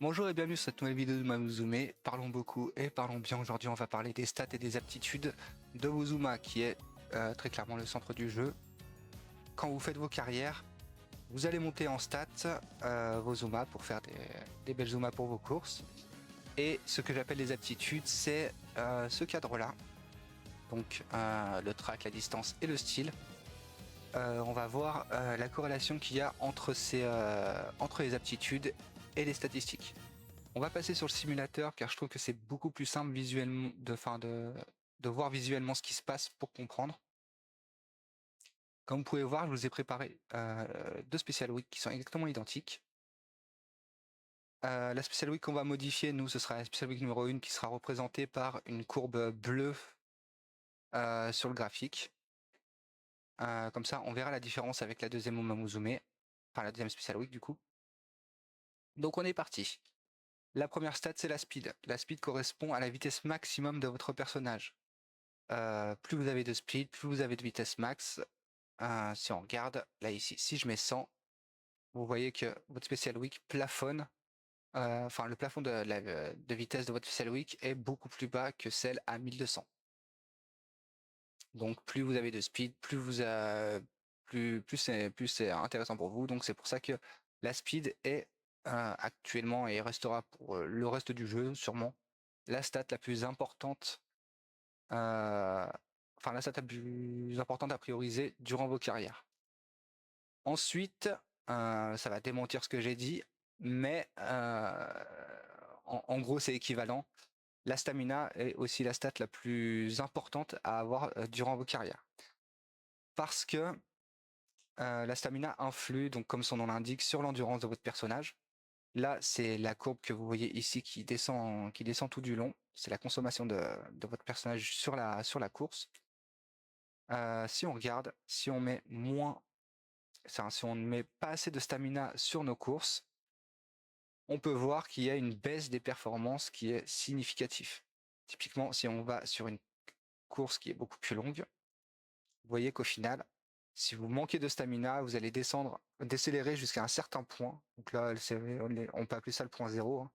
Bonjour et bienvenue sur cette nouvelle vidéo de Mamuzume. Parlons beaucoup et parlons bien. Aujourd'hui, on va parler des stats et des aptitudes de Wozuma, qui est très clairement le centre du jeu. Quand vous faites vos carrières, vous allez monter en stats vos Zuma pour faire des belles Zuma pour vos courses. Et ce que j'appelle les aptitudes, c'est ce cadre-là. Donc le track, la distance et le style. On va voir la corrélation qu'il y a entre les aptitudes et les statistiques. On va passer sur le simulateur car je trouve que c'est beaucoup plus simple visuellement de voir visuellement ce qui se passe pour comprendre. Comme vous pouvez voir, je vous ai préparé deux Special Week qui sont exactement identiques. La Special Week qu'on va modifier, nous, ce sera la Special Week numéro 1 qui sera représentée par une courbe bleue sur le graphique. Comme ça, on verra la différence avec la deuxième Umamuzume, enfin la deuxième Special Week du coup. Donc on est parti. La première stat, c'est la speed. La speed correspond à la vitesse maximum de votre personnage. Plus vous avez de speed, plus vous avez de vitesse max. Si on regarde, là ici, si je mets 100, vous voyez que votre Special Week plafonne. Enfin, le plafond de vitesse de votre Special Week est beaucoup plus bas que celle à 1200. Donc plus vous avez de speed, plus c'est intéressant pour vous. Donc c'est pour ça que la speed est actuellement et restera pour le reste du jeu sûrement la stat la plus importante. Enfin la stat la plus importante à prioriser durant vos carrières. Ensuite, ça va démentir ce que j'ai dit, mais en gros c'est équivalent. La stamina est aussi la stat la plus importante à avoir durant vos carrières. Parce que la stamina influe, donc comme son nom l'indique, sur l'endurance de votre personnage. Là, c'est la courbe que vous voyez ici qui descend tout du long. C'est la consommation de votre personnage sur la course. Si on regarde, si on met si on ne met pas assez de stamina sur nos courses, on peut voir qu'il y a une baisse des performances qui est significative. Typiquement, si on va sur une course qui est beaucoup plus longue, vous voyez qu'au final, si vous manquez de stamina, vous allez décélérer jusqu'à un certain point. Donc là, on peut appeler ça le point zéro. Hein.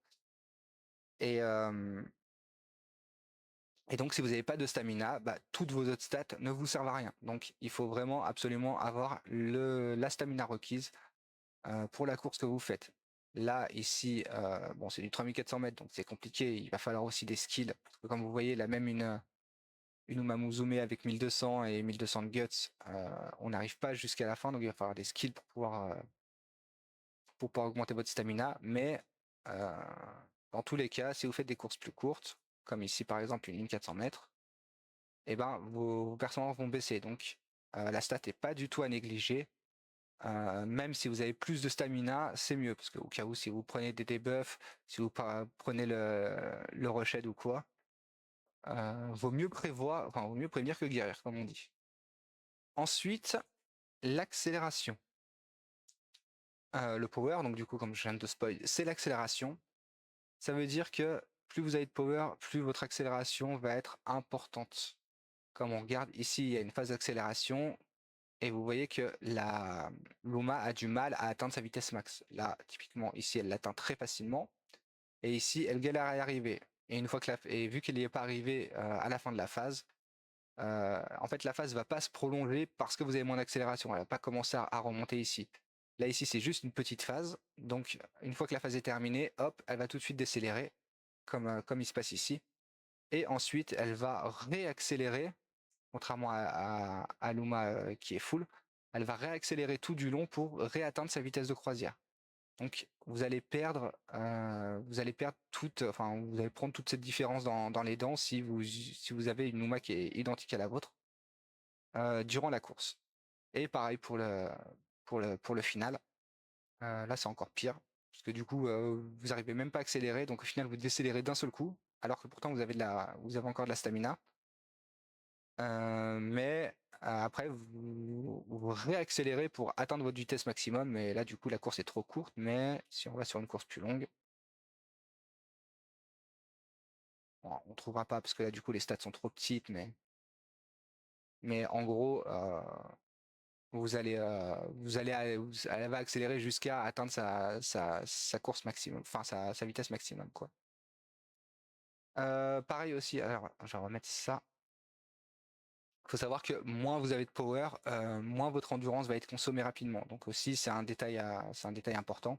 Et, donc, si vous n'avez pas de stamina, toutes vos autres stats ne vous servent à rien. Donc, il faut vraiment absolument avoir la stamina requise pour la course que vous faites. Là, ici, bon, c'est du 3400 mètres, donc c'est compliqué. Il va falloir aussi des skills. Parce que comme vous voyez, là même une Umamuzume avec 1200 et 1200 de guts, on n'arrive pas jusqu'à la fin, donc il va falloir des skills pour pouvoir augmenter votre stamina. Mais dans tous les cas, si vous faites des courses plus courtes, comme ici par exemple une ligne 400 mètres, et ben vos performances vont baisser. Donc la stat n'est pas du tout à négliger. Même si vous avez plus de stamina, c'est mieux, parce qu'au cas où, si vous prenez des debuffs, si vous prenez le rushed ou quoi, vaut mieux prévenir que guérir, comme on dit. Ensuite, l'accélération. Le power, donc du coup, comme je viens de spoil, c'est l'accélération. Ça veut dire que plus vous avez de power, plus votre accélération va être importante. Comme on regarde ici, il y a une phase d'accélération. Et vous voyez que la Luma a du mal à atteindre sa vitesse max. Là, typiquement, ici, elle l'atteint très facilement. Et ici, elle galère à y arriver. Et vu qu'elle n'y est pas arrivée à la fin de la phase, en fait, la phase va pas se prolonger parce que vous avez moins d'accélération. Elle va pas commencer à remonter ici. Là, ici, c'est juste une petite phase. Donc, une fois que la phase est terminée, hop, elle va tout de suite décélérer, comme il se passe ici. Et ensuite, elle va réaccélérer contrairement à Luma qui est full, elle va réaccélérer tout du long pour réatteindre sa vitesse de croisière. Donc vous allez perdre vous allez prendre toute cette différence dans les dents si vous avez une Luma qui est identique à la vôtre durant la course. Et pareil pour le final. Là c'est encore pire parce que du coup vous n'arrivez même pas à accélérer, donc au final vous décélérez d'un seul coup, alors que pourtant vous avez encore de la stamina. Mais après, vous réaccélérez pour atteindre votre vitesse maximum. Et là, du coup, la course est trop courte. Mais si on va sur une course plus longue, bon, on trouvera pas parce que là, du coup, les stats sont trop petites. Mais en gros, Elle va accélérer jusqu'à atteindre sa course maximum, enfin sa vitesse maximum, quoi. Pareil aussi, alors je vais remettre ça. Il faut savoir que moins vous avez de power, moins votre endurance va être consommée rapidement. Donc aussi, c'est un détail important.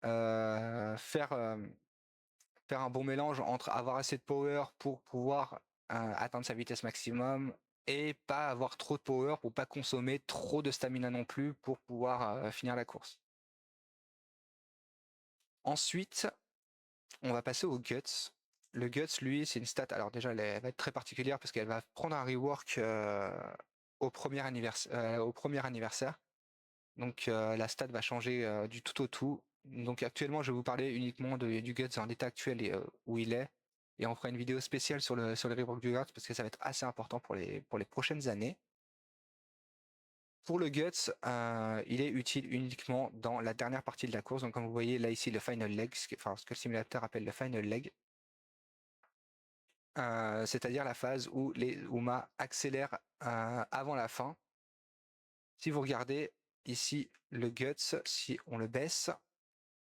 Faire un bon mélange entre avoir assez de power pour pouvoir atteindre sa vitesse maximum et pas avoir trop de power pour pas consommer trop de stamina non plus pour pouvoir finir la course. Ensuite, on va passer au Guts. Le Guts, lui, c'est une stat. Alors déjà, elle va être très particulière parce qu'elle va prendre un rework au premier anniversaire. Donc la stat va changer du tout au tout. Donc actuellement, je vais vous parler uniquement du Guts en l'état actuel et où il est. Et on fera une vidéo spéciale sur le rework du Guts parce que ça va être assez important pour les prochaines années. Pour le Guts, il est utile uniquement dans la dernière partie de la course. Donc comme vous voyez là ici, le final leg, ce que le simulateur appelle le final leg. C'est-à-dire la phase où les UMA accélèrent avant la fin. Si vous regardez ici le Guts, si on le baisse,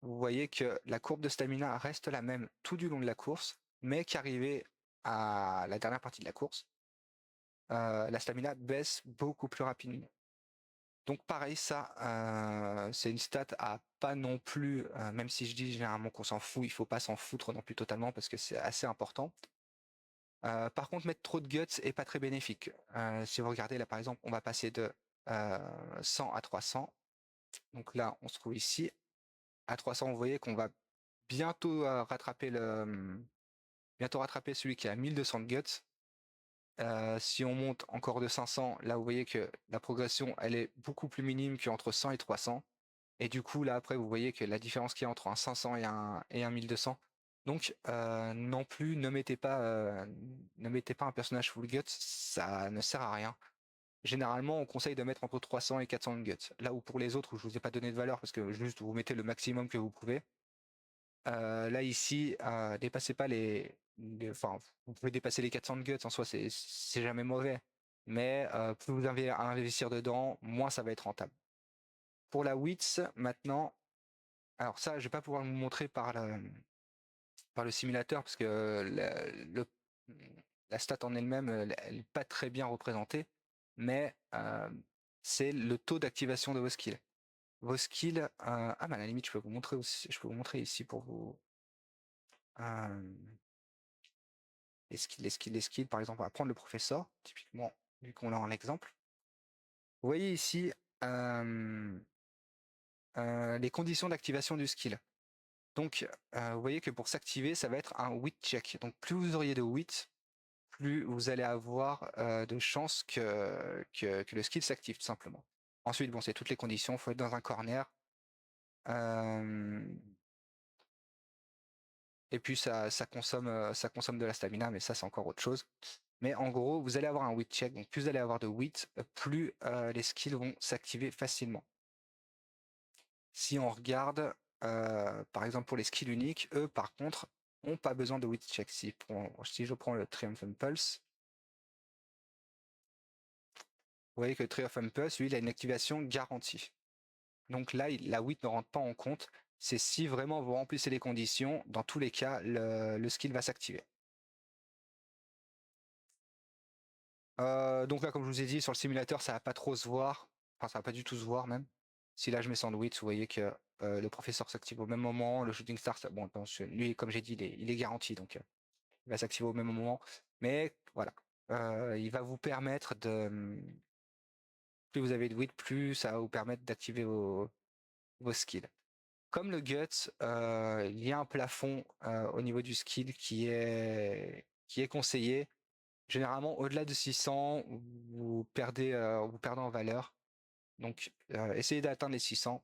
vous voyez que la courbe de stamina reste la même tout du long de la course, mais qu'arrivé à la dernière partie de la course, la stamina baisse beaucoup plus rapidement. Donc pareil, ça, c'est une stat à pas non plus, même si je dis généralement qu'on s'en fout, il faut pas s'en foutre non plus totalement parce que c'est assez important. Par contre, mettre trop de guts est pas très bénéfique. Si vous regardez là, par exemple, on va passer de 100 à 300. Donc là, on se trouve ici. À 300, vous voyez qu'on va bientôt rattraper celui qui a 1200 de guts. Si on monte encore de 500, là, vous voyez que la progression, elle est beaucoup plus minime qu'entre 100 et 300. Et du coup, là, après, vous voyez que la différence qu'il y a entre un 500 et un 1200. Donc, non plus, ne mettez pas un personnage full guts, ça ne sert à rien. Généralement, on conseille de mettre entre 300 et 400 de guts. Là où pour les autres, où je vous ai pas donné de valeur parce que juste vous mettez le maximum que vous pouvez. Là ici, dépassez pas enfin, vous pouvez dépasser les 400 de guts en soi, c'est jamais mauvais. Mais plus vous allez investir dedans, moins ça va être rentable. Pour la WITS, maintenant, alors ça, je vais pas pouvoir vous montrer par le simulateur parce que la stat en elle-même, elle n'est pas très bien représentée, mais c'est le taux d'activation de vos skills. Vos skills, mais à la limite, je peux vous montrer aussi, je peux vous montrer ici pour vous les skills. Par exemple, on va prendre le professeur, typiquement, vu qu'on l'a en exemple. Vous voyez ici les conditions d'activation du skill. Donc, vous voyez que pour s'activer, ça va être un WIT check. Donc, plus vous auriez de WIT, plus vous allez avoir de chances que le skill s'active, tout simplement. Ensuite, bon, c'est toutes les conditions. Il faut être dans un corner. Et puis, ça consomme de la stamina, mais ça, c'est encore autre chose. Mais en gros, vous allez avoir un WIT check. Donc, plus vous allez avoir de WIT, plus les skills vont s'activer facilement. Si on regarde, par exemple, pour les skills uniques, eux, par contre, n'ont pas besoin de WIT check. Si je prends le Triumph Impulse, vous voyez que le Triumph Impulse, lui, il a une activation garantie. Donc là, la WIT ne rentre pas en compte. C'est si vraiment vous remplissez les conditions, dans tous les cas, le skill va s'activer. Donc là, comme je vous ai dit, sur le simulateur, ça va pas trop se voir. Enfin, ça va pas du tout se voir même. Si là, je mets Sandwich, vous voyez que le professeur s'active au même moment. Le Shooting Star, bon, lui, comme j'ai dit, il est garanti, donc il va s'activer au même moment. Mais voilà, il va vous permettre de... Plus vous avez de WIT, plus ça va vous permettre d'activer vos skills. Comme le Guts, il y a un plafond au niveau du skill qui est conseillé. Généralement, au-delà de 600, vous perdez en valeur. Donc, essayez d'atteindre les 600.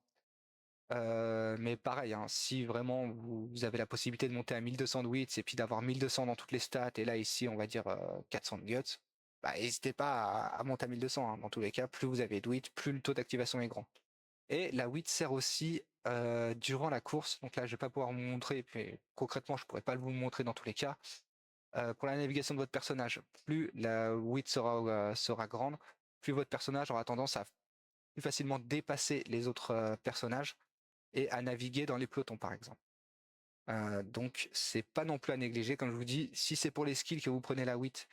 Mais pareil, hein, si vraiment vous avez la possibilité de monter à 1200 de WITS et puis d'avoir 1200 dans toutes les stats, et là ici on va dire 400 de guts, bah, n'hésitez pas à monter à 1200. Hein. Dans tous les cas, plus vous avez de WIT, plus le taux d'activation est grand. Et la WIT sert aussi durant la course. Donc là, je vais pas pouvoir vous montrer, puis concrètement, je pourrais pas vous le montrer dans tous les cas. Pour la navigation de votre personnage, plus la WIT sera grande, plus votre personnage aura tendance à plus facilement dépasser les autres personnages et à naviguer dans les pelotons, par exemple. Donc c'est pas non plus à négliger. Comme je vous dis, si c'est pour les skills que vous prenez la 8,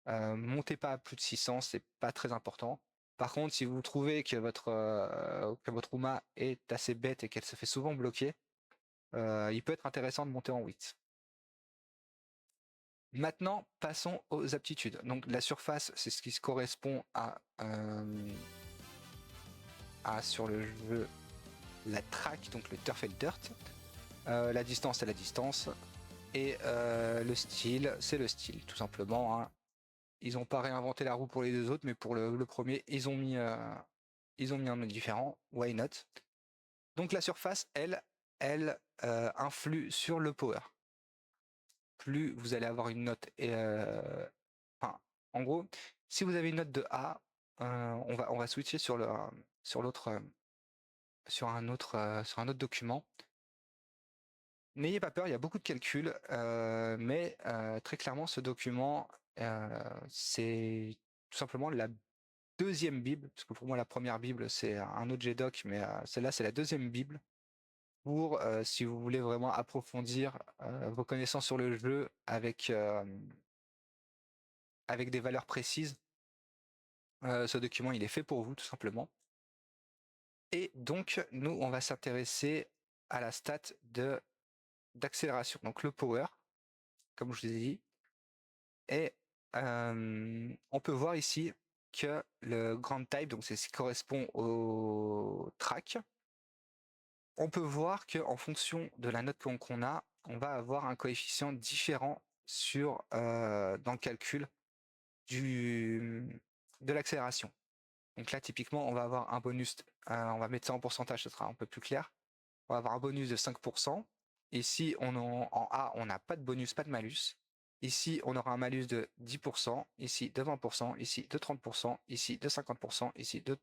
montez pas à plus de 600, c'est pas très important. Par contre, si vous trouvez que votre Uma est assez bête et qu'elle se fait souvent bloquer, il peut être intéressant de monter en 8. Maintenant, passons aux aptitudes. Donc la surface, c'est ce qui se correspond à sur le jeu la track, donc le turf et le dirt. La distance, c'est la distance. Et le style, c'est le style, tout simplement. Hein. Ils n'ont pas réinventé la roue pour les deux autres, mais pour le premier, ils ont mis un autre différent. Why not? Donc la surface, elle influe sur le power. Plus vous allez avoir une note, enfin, en gros, si vous avez une note de A, on va switcher sur l'autre, sur un autre document. N'ayez pas peur, il y a beaucoup de calculs, mais très clairement, ce document, c'est tout simplement la deuxième Bible, parce que pour moi, la première Bible, c'est un autre GDoc, mais celle-là, c'est la deuxième Bible, pour, si vous voulez vraiment approfondir vos connaissances sur le jeu avec des valeurs précises. Ce document, il est fait pour vous, tout simplement. Et donc, nous, on va s'intéresser à la stat d'accélération, donc le power, comme je vous ai dit. Et on peut voir ici que le grand type, donc c'est ce qui correspond au track, on peut voir qu'en fonction de la note qu'on a, on va avoir un coefficient différent dans le calcul de l'accélération. Donc là, typiquement, on va avoir un bonus, on va mettre ça en pourcentage, ce sera un peu plus clair. On va avoir un bonus de 5%. Ici, en A, on n'a pas de bonus, pas de malus. Ici, on aura un malus de 10%, ici de 20%, ici de 30%, ici de 50%, ici de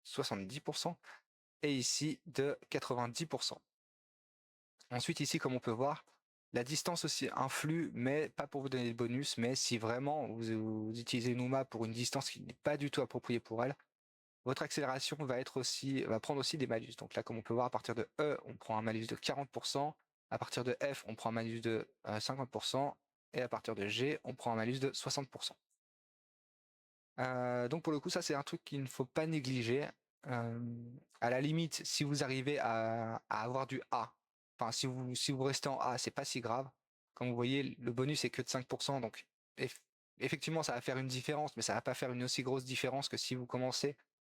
70%, et ici de 90%. Ensuite, ici, comme on peut voir, la distance aussi influe, mais pas pour vous donner de bonus, mais si vraiment vous utilisez Numa pour une distance qui n'est pas du tout appropriée pour elle, votre accélération va prendre aussi des malus. Donc là, comme on peut voir, à partir de E, on prend un malus de 40%, à partir de F, on prend un malus de 50%, et à partir de G, on prend un malus de 60%. Donc pour le coup, ça c'est un truc qu'il ne faut pas négliger. À la limite, si vous arrivez à avoir du A, enfin si vous restez en A, c'est pas si grave. Comme vous voyez, le bonus est que de 5%, donc effectivement ça va faire une différence, mais ça va pas faire une aussi grosse différence que si vous commencez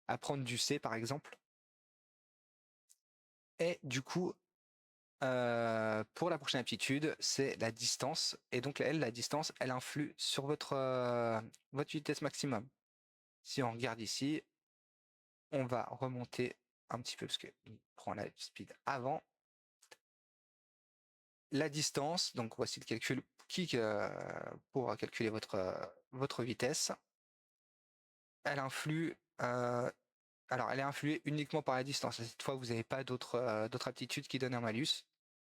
à prendre du C par exemple. Et du coup, pour la prochaine aptitude, c'est la distance. Et donc la distance, elle influe sur votre vitesse maximum. Si on regarde ici, on va remonter un petit peu parce qu'il prend la speed avant. La distance, donc voici le calcul pour calculer votre vitesse. Elle influe, alors elle est influée uniquement par la distance. Cette fois, vous n'avez pas d'autres aptitudes qui donnent un malus.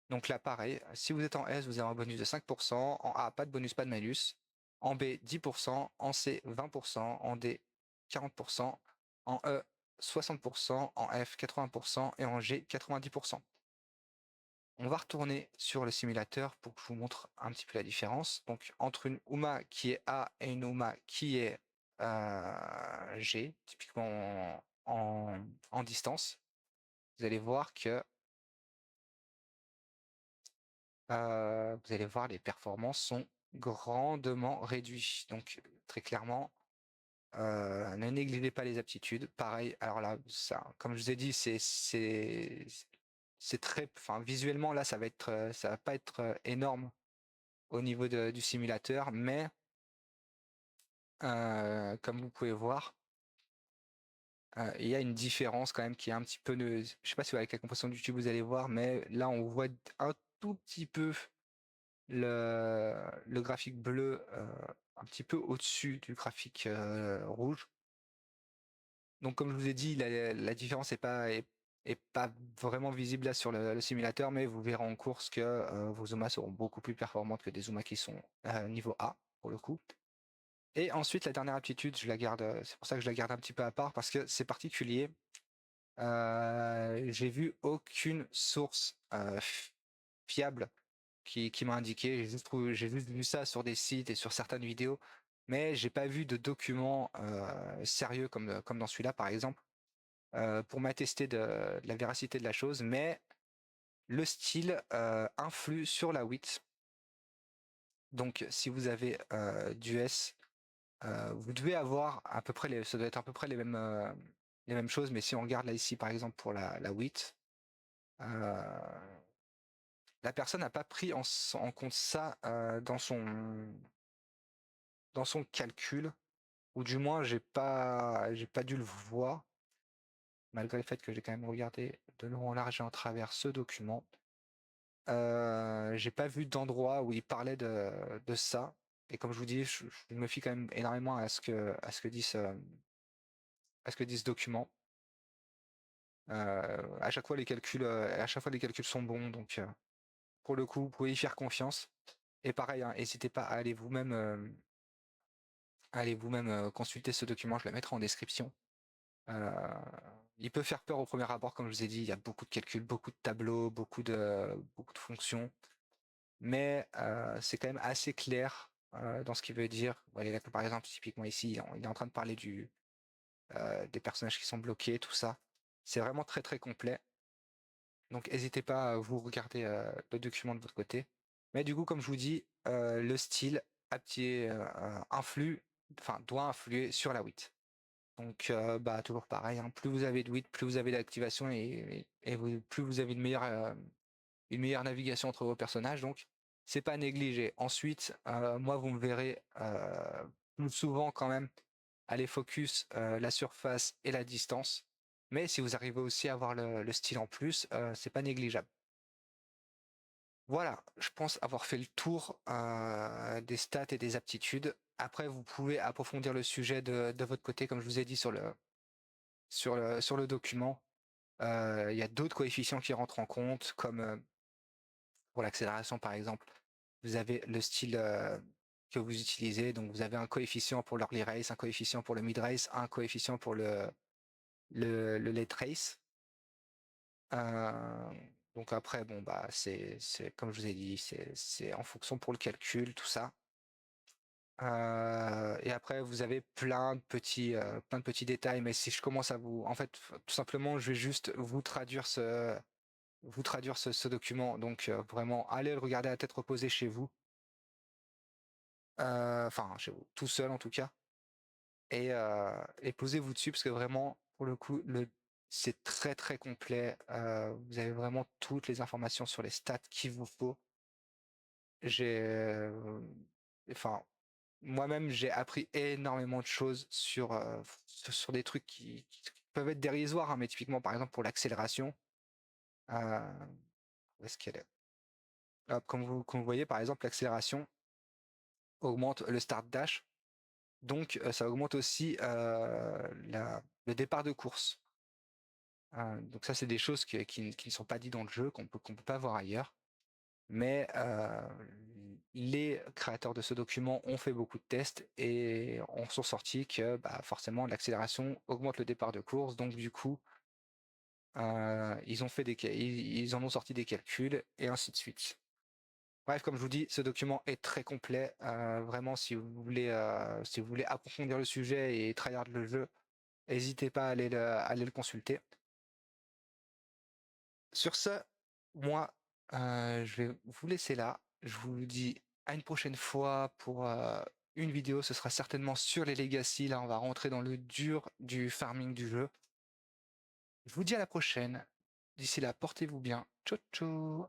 Donc là, pareil, si vous êtes en S, vous avez un bonus de 5%, en A, pas de bonus, pas de malus, en B, 10%, en C, 20%, en D, 40%, en E, 60%, en F, 80% et en G, 90%. On va retourner sur le simulateur pour que je vous montre un petit peu la différence. Donc entre une UMA qui est A et une UMA qui est G, typiquement en distance, vous allez voir que vous allez voir les performances sont grandement réduites. Donc très clairement, ne négligez pas les aptitudes. Pareil, alors là, ça, comme je vous ai dit, c'est très, enfin visuellement là, ça va pas être énorme au niveau du simulateur, mais comme vous pouvez voir, il y a une différence quand même qui est un petit peu, je sais pas si avec la compression de YouTube vous allez voir, mais là on voit un tout petit peu le graphique bleu un petit peu au-dessus du graphique rouge. Donc comme je vous ai dit, la différence est pas vraiment visible là sur le simulateur, mais vous verrez en course que vos Zumas seront beaucoup plus performantes que des Zumas qui sont niveau A pour le coup. Et ensuite, la dernière aptitude, je la garde, c'est pour ça que je la garde un petit peu à part, parce que c'est particulier. J'ai vu aucune source fiable qui m'a indiqué. J'ai juste vu ça sur des sites et sur certaines vidéos, mais j'ai pas vu de documents sérieux comme dans celui-là, par exemple, pour m'attester de la véracité de la chose. Mais le style influe sur la WIT. Donc, si vous avez du S, vous devez avoir à peu près ça doit être à peu près les mêmes choses. Mais si on regarde là ici, par exemple, pour la WIT, la personne n'a pas pris en compte ça dans son calcul, ou du moins j'ai pas dû le voir, malgré le fait que j'ai quand même regardé de long en large et en travers ce document. J'ai pas vu d'endroit où il parlait de ça. Et comme je vous dis, je me fie quand même énormément à ce que dit ce document. À chaque fois les calculs sont bons, donc pour le coup, vous pouvez y faire confiance. Et pareil, hein, n'hésitez pas à aller vous-même consulter ce document, je le mettrai en description. Euh, il peut faire peur au premier abord, comme je vous ai dit, il y a beaucoup de calculs, beaucoup de tableaux, beaucoup de fonctions, mais c'est quand même assez clair dans ce qu'il veut dire. Voilà, par exemple, typiquement ici, il est en train de parler des personnages qui sont bloqués, tout ça. C'est vraiment très très complet. Donc n'hésitez pas à vous regarder le document de votre côté. Mais du coup, comme je vous dis, le style influe, enfin doit influer sur la WIT. Donc bah toujours pareil, hein, plus vous avez de WIT, plus vous avez d'activation plus vous avez une meilleure navigation entre vos personnages. Donc c'est pas négligé. Ensuite, moi vous me verrez plus souvent quand même aller focus la surface et la distance. Mais si vous arrivez aussi à avoir le style en plus, c'est pas négligeable. Voilà, je pense avoir fait le tour des stats et des aptitudes. Après, vous pouvez approfondir le sujet de votre côté, comme je vous ai dit sur le document. Il y a d'autres coefficients qui rentrent en compte, comme pour l'accélération par exemple. Vous avez le style que vous utilisez, donc vous avez un coefficient pour l'early race, un coefficient pour le mid race, un coefficient pour le late race. Euh, donc après, bon bah c'est comme je vous ai dit, c'est en fonction pour le calcul, tout ça. Et après, vous avez plein de petits détails, mais si je commence à en fait, tout simplement, je vais juste vous traduire ce document. Donc vraiment, allez le regarder à tête reposée chez vous, enfin chez vous, tout seul en tout cas, et posez-vous dessus parce que vraiment, pour le coup, c'est très très complet. Vous avez vraiment toutes les informations sur les stats qu'il vous faut. J'ai, enfin, moi-même, j'ai appris énormément de choses sur des trucs qui peuvent être dérisoires, hein, mais typiquement, par exemple, pour l'accélération, où est-ce qu'elle est? Hop, comme vous voyez, par exemple, l'accélération augmente le start dash, donc ça augmente aussi le départ de course. Donc ça, c'est des choses qui ne sont pas dites dans le jeu, qu'on peut pas voir ailleurs. Mais les créateurs de ce document ont fait beaucoup de tests et en sont sortis que bah, forcément l'accélération augmente le départ de course, donc du coup ils en ont sorti des calculs et ainsi de suite. Bref, comme je vous dis, ce document est très complet. Vraiment, si vous voulez approfondir le sujet et tryhard le jeu, n'hésitez pas à aller le consulter. Sur ce, moi, je vais vous laisser là. Je vous dis à une prochaine fois pour une vidéo. Ce sera certainement sur les Legacy. Là, on va rentrer dans le dur du farming du jeu. Je vous dis à la prochaine. D'ici là, portez-vous bien. Ciao, ciao.